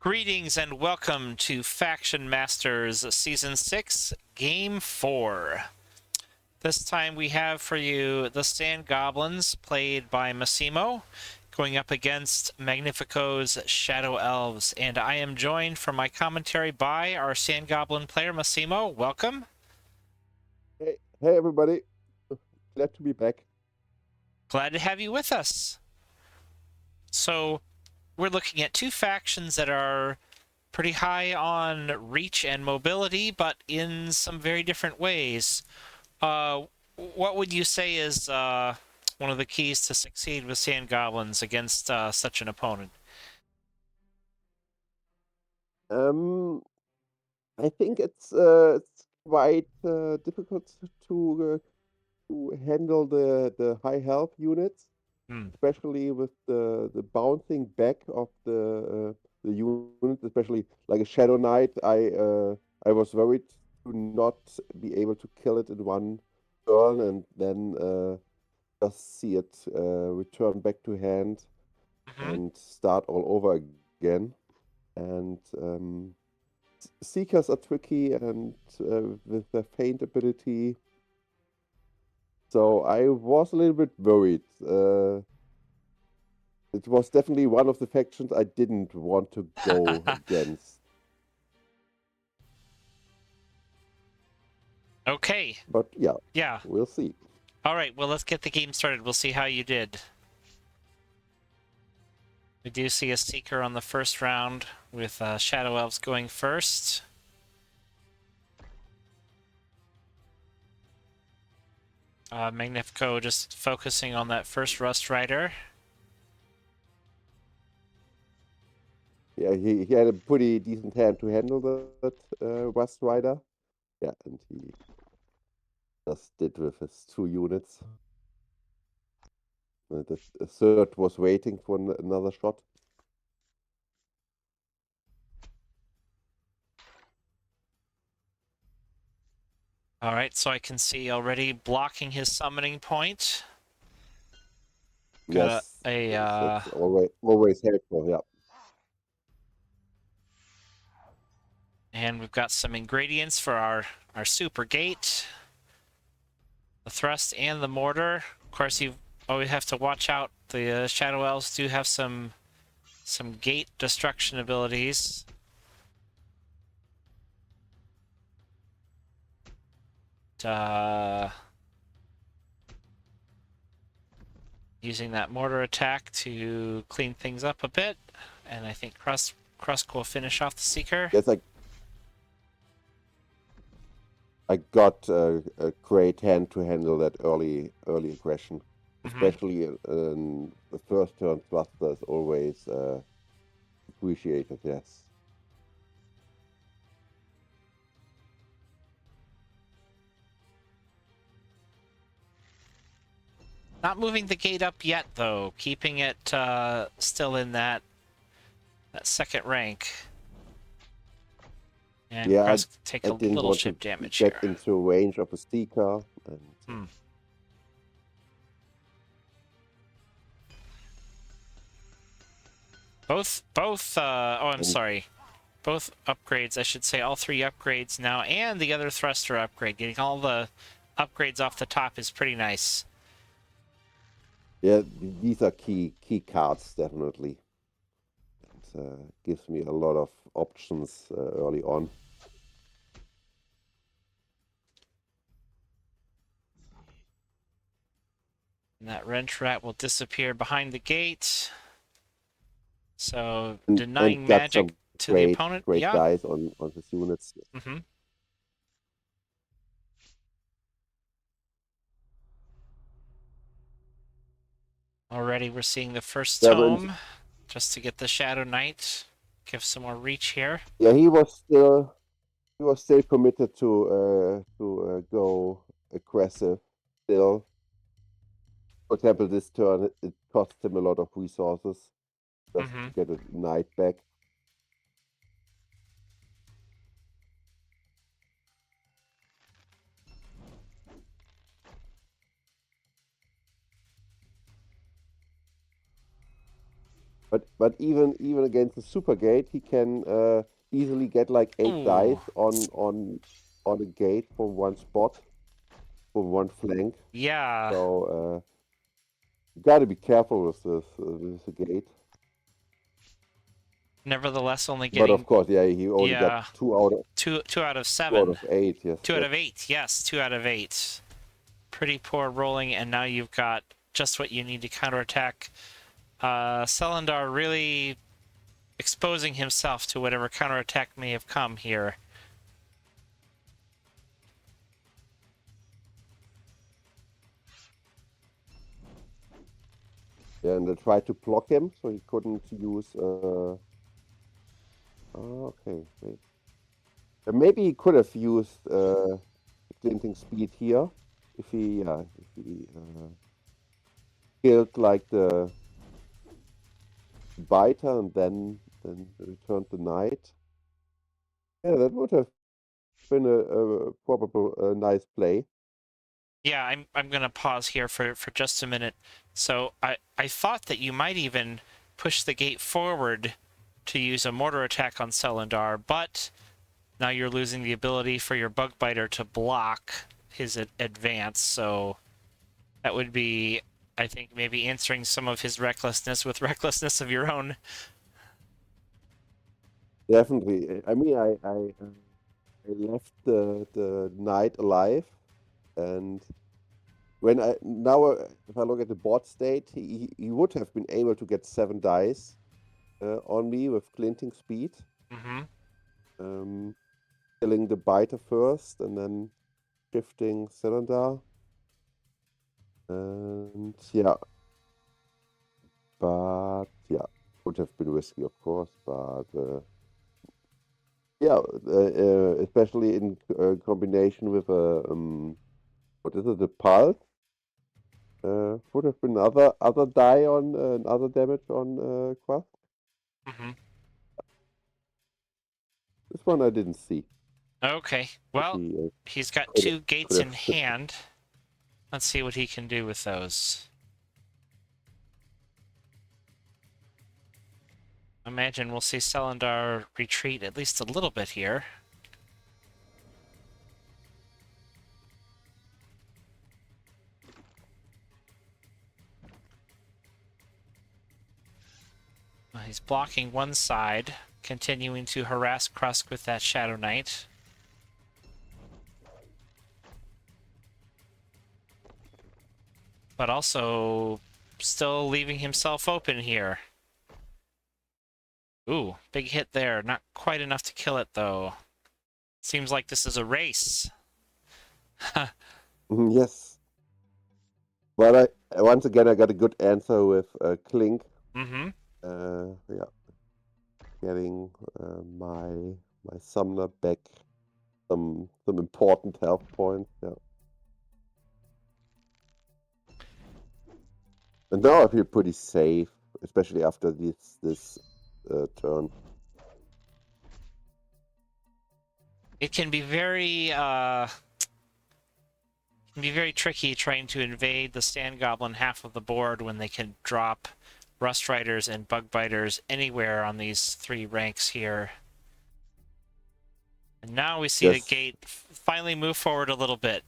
Greetings and welcome to FactionMasters Season 6, Game 4. This time we have for you the Sand Goblins, played by Massimo, going up against Magnifico's Shadow Elves. And I am joined for my commentary by our Sand Goblin player, Massimo. Welcome. Hey everybody. Glad to be back. Glad to have you with us. So, we're looking at two factions that are pretty high on reach and mobility, but in some very different ways. What would you say is one of the keys to succeed with Sand Goblins against such an opponent? I think it's quite difficult to handle the high health units, especially with the bouncing back of the units, especially like a Shadow Knight. I was worried to not be able to kill it in one turn and then just see it return back to hand and start all over again. And Seekers are tricky and with their feint ability. So I was a little bit worried. It was definitely one of the factions I didn't want to go against. Okay. But yeah, we'll see. All right, well, let's get the game started. We'll see how you did. We do see a Seeker on the first round with Shadow Elves going first. Magnifico just focusing on that first Rust Rider. Yeah, he had a pretty decent hand to handle that Rust Rider. Yeah, and he just did with his 2 units. The third was waiting for another shot. All right, so I can see already blocking his summoning point. Got Yes, it's always helpful, yeah. And we've got some ingredients for our super gate. The thrust and the mortar. Of course, you always have to watch out. The Shadow Elves do have some gate destruction abilities. Using that mortar attack to clean things up a bit, and I think Krusk will finish off the Seeker. Yes, I got a great hand to handle that early aggression, especially in the first turn. Thruster is always appreciated. Yes. Not moving the gate up yet, though. Keeping it still in that second rank. And Yeah, Krusk take a didn't little want chip to damage get here. into range of a Seeker. And, Both, oh, I'm sorry. Both upgrades, I should say, all 3 upgrades now, and the other thruster upgrade. Getting all the upgrades off the top is pretty nice. Yeah, these are key cards, definitely. It gives me a lot of options early on. And that wrench rat will disappear behind the gate. So, And denying got magic to the opponent. Great Yeah. dice on his units. Already we're seeing the first tome, just to get the Shadow Knight. Give some more reach here. Yeah, he was still committed to go aggressive still. For example, this turn it cost him a lot of resources just to get a knight back. But even against the super gate, he can easily get like 8 dice Ooh, on a gate from one spot, from one flank. yeah. So you got to be careful with the gate. Nevertheless, only But of getting, course, yeah, he only got yeah, two out of two out 7. of 8. Yes, 2 out of 8. Yes, 2 out of 8. Pretty poor rolling, and now you've got just what you need to counterattack. Selendar really exposing himself to whatever counterattack may have come here. yeah, and they tried to block him, so he couldn't use. Okay, wait. Maybe he could have used glinting speed here if he killed like the biter and then returned the knight. Yeah, that would have been a probable nice play. Yeah, I'm gonna pause here for just a minute. So I thought that you might even push the gate forward to use a mortar attack on Selendar, but now you're losing the ability for your bug biter to block his advance, so that would be, I think, maybe answering some of his recklessness with recklessness of your own. Definitely. I mean, I left the knight alive, and when I now if I look at the board state, he would have been able to get 7 dice on me with glinting speed, Mm-hmm. um, killing the biter first, and then shifting cylinder. And yeah, but yeah, would have been risky, of course. But yeah, especially in combination with a what is it, a pulse? Would have been other die on other damage on Quath. Mm-hmm. This one I didn't see. Okay, But well, he he's got could 2 gates in have. hand. Let's see what he can do with those. Imagine we'll see Selendar retreat at least a little bit here. He's blocking one side, continuing to harass Krusk with that Shadow Knight. But also still leaving himself open here. Ooh, big hit there. Not quite enough to kill it, though. Seems like this is a race. Yes. But I once again I got a good answer with Clink. Mm-hmm. Yeah, getting my summoner back some important health points. Yeah. And now I feel pretty safe, especially after this turn. It can be very tricky trying to invade the Sand Goblin half of the board when they can drop Rust Riders and Bug Biters anywhere on these 3 ranks here. And now we see the Yes. gate finally move forward a little bit.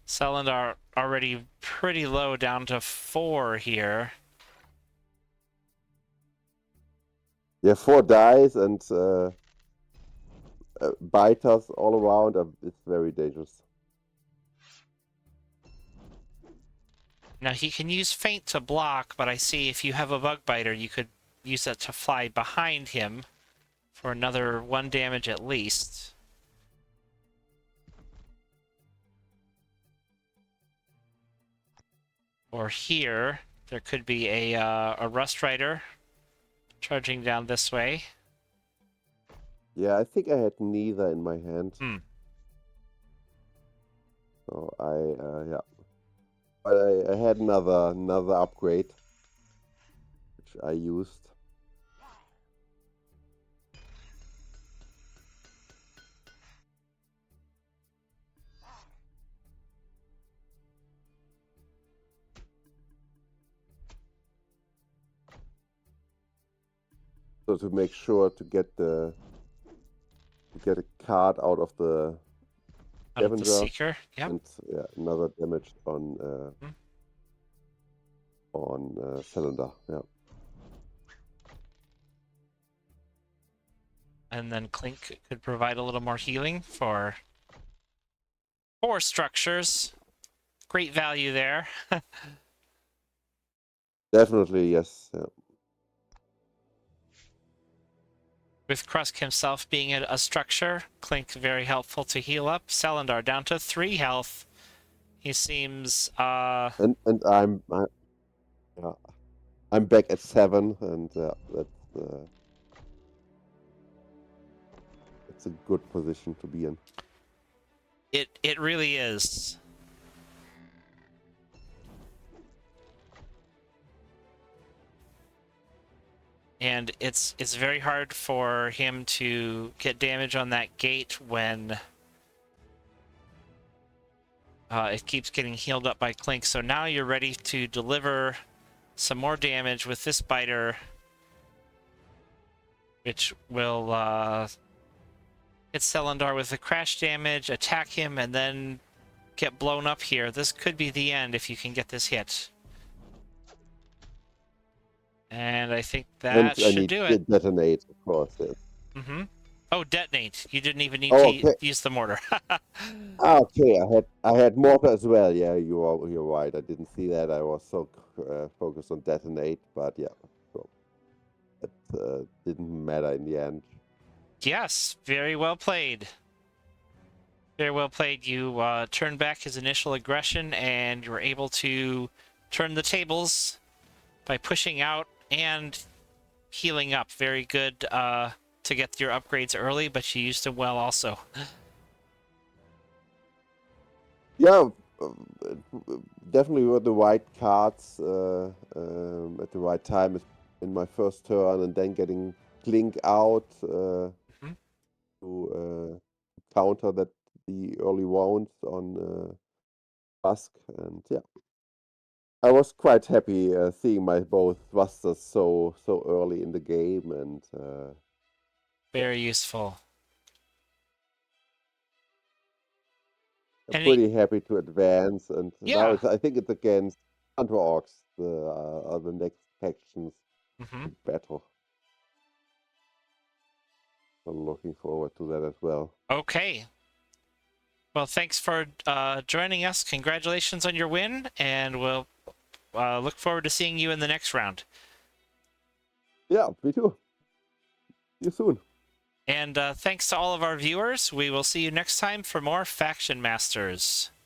Selendar already pretty low, down to 4 here. Yeah, 4 dice and biters all around. It's very dangerous. Now he can use Feint to block, but I see if you have a Bug Biter, you could use that to fly behind him for another 1 damage at least. Or here, there could be a Rust Rider charging down this way. Yeah, I think I had neither in my hand. So yeah. But I had another upgrade, which I used. So to make sure to get a card out of the Out of the Scavenger, Seeker. Yep. and another damage Mhm. on Cylinder. Yeah. And then Clink could provide a little more healing for 4 structures. Great value there. Definitely, yes. Yeah. With Krusk himself being a structure, Clink very helpful to heal up. Selendar down to 3 health. He seems And I'm back at 7, and that's a good position to be in. it really is. And it's very hard for him to get damage on that gate when it keeps getting healed up by Clink. So now you're ready to deliver some more damage with this biter, which will hit Selendar with the crash damage, attack him, and then get blown up here. This could be the end if you can get this hit. And I think that And I should need do to it. detonate, of course. Yes. Mm-hmm. Oh, detonate. You didn't even need Oh, to okay. use the mortar. Okay, I had mortar as well. Yeah, you're right. I didn't see that. I was so focused on detonate, but yeah, so it didn't matter in the end. Yes, very well played. Very well played. You turned back his initial aggression, and you were able to turn the tables by pushing out and healing up. Very good to get your upgrades early, but you used them well also. Yeah, definitely were the right cards at the right time in my first turn, and then getting Clink out Mhm. to counter the early wounds on Busk, and yeah, I was quite happy seeing my both thrusters so early in the game, and yeah, Very useful. I'm Any, pretty happy to advance. And now yeah. I think it's against Hunter Orcs, are the next factions Hmm. to battle. I'm looking forward to that as well. Okay. Well, thanks for joining us. Congratulations on your win, and we'll look forward to seeing you in the next round. Yeah, me too. See you soon. And thanks to all of our viewers. We will see you next time for more Faction Masters.